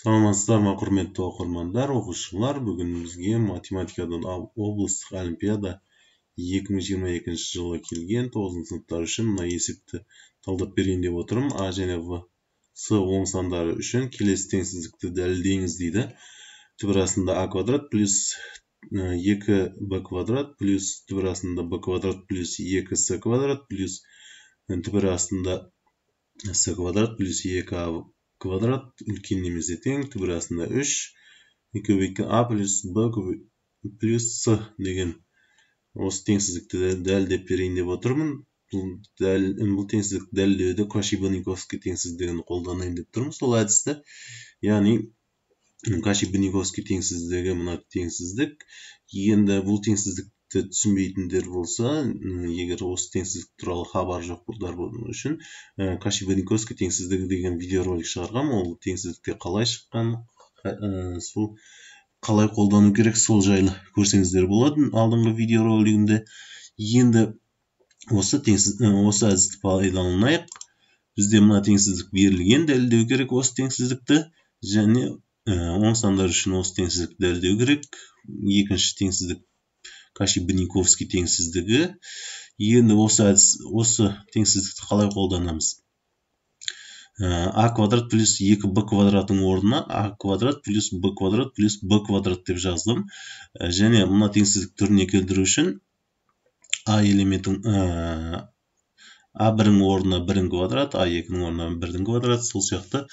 Саламатсыздар ма, құрметті оқырмандар, оқушылар. Бүгін бізге математикадан облыстық олимпиада 2022 жылы келген 9 сыныптар үшін мына есепті талдап берейін деп отырмын. А және В, С оң сандары үшін келесі теңсіздікті дәлелдеңіз дейді. Түбірасында А квадрат плюс 2Б квадрат плюс түбірасында Б квадрат плюс 2С квадрат плюс түбірасында С квадрат плюс 2А квадрат үлкен немесе тең түбірасында 3 көбейткен А плюс Б плюс С деген осы теңсіздікті дәлелдеп берейін деп отырмын. Бұл теңсіздікті дәлелдеуде Каши-Баниковский теңсіздігін қолданайын деп тұрмын. Сол әдісті, яғни Каши-Баниковский теңсіздігі мына теңсіздік. Енді бұл теңсіздікті түсінбейтіндер болса, егер осы теңсіздік туралы хабар жоқ болдар үшін Каши-Баниковский теңсіздігі деген видеоролик шығарғам. Ол теңсіздікке қалай шыққан, сол қалай қолдану керек, сол жайлы көрсеңіздер болады алдыңғы видеоролигімде. Енді осы әдісті пайдаланайық. Бізде мына теңсіздік берілген, дәлелдеу керек осы теңсіздікті, және оң сандар үшін осы теңсіздікті дәлелдеу керек. Екінші теңсіздік Каши-Баниковский теңсіздігі. Енді осы теңсіздікті қалай қолданамыз? А квадрат плюс 2Б квадраттың орнына А квадрат плюс Б квадрат плюс Б квадрат деп жаздым. Және мына теңсіздік түріне келтіру үшін А элементің А1-ің орнына 1-ің квадрат, А2-ің орнына 1-ің квадрат, сол сияқты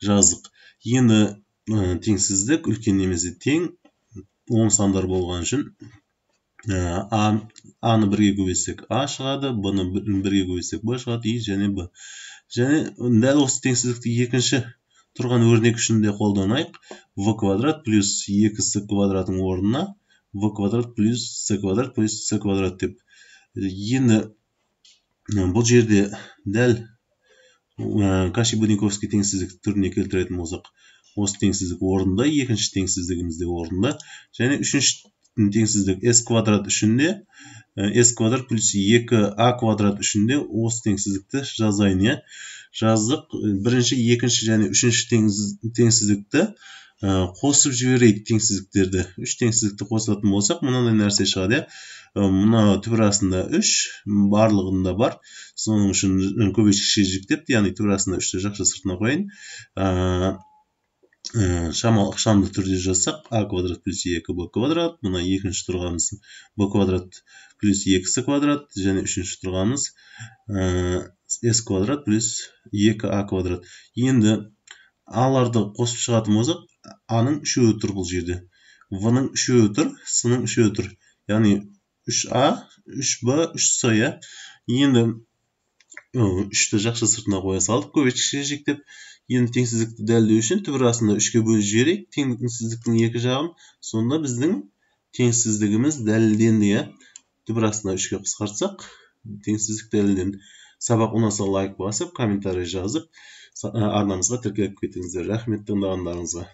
жаздық. Енді теңсіздік үлкен немесе тең оң сандар болған үшін А-ны 1-ге көбейтсек А шығады, Б-ны 1-ге көбейтсек Б шығады, И және Б. Және дәл осы теңсіздікті екінші тұрған өрнек үшін де қолданайық. В квадрат плюс 2С квадраттың орнына В квадрат плюс С квадрат плюс С квадрат деп. Енді бұл жерде дәл Каши-Баниковский теңсіздік түріне келтіретін болсақ, осы теңсіздік орында, екінші теңсіздігімізде орында. Және үшінші теңсіздік S квадрат үшінде S квадрат плюс 2А квадрат үшінде осы теңсіздікті жазайын. Жаздық. Бірінші, екінші және үшінші теңсіздікті қосып жіберейік теңсіздіктерді. Үш теңсіздікті қосатын болсақ, мынандай нәрсе шығады. Мына түбірасында 3, барлығында бар. Соның үшін көбейткішке жіктеп, яғни түбірасында 3-ті жақша сыртына қойын. Ықшамды түрде жазсақ, А квадрат плюс 2Б квадрат, мына екінші тұрғанымыз Б квадрат плюс 2С квадрат, және үшінші тұрғанымыз С квадрат плюс 2А квадрат. Енді Аларды қосып шығатын болсақ, А-ның үшеуі тұр бұл жерде. В-ның үшеуі тұр, С-ның үшеуі тұр. Яғни 3А, 3Б, 3С. Енді 3-ті жақша сыртына қоя салдық, көбейткішке жіктеп. Енді теңсіздікті дәлелдеу үшін түбірасында 3-ке бөліп жіберейік теңсіздіктің екі жағын. Сонда біздің теңсіздігіміз дәлелденді. Түбірасында 3-ке қысқартсақ, теңсіздік дәлелденді. Сабақ ұнаса лайк басып, комментарий жазып, арнамызға тіркеліп кетіңіздер. Рахмет тыңдағандарыңызға.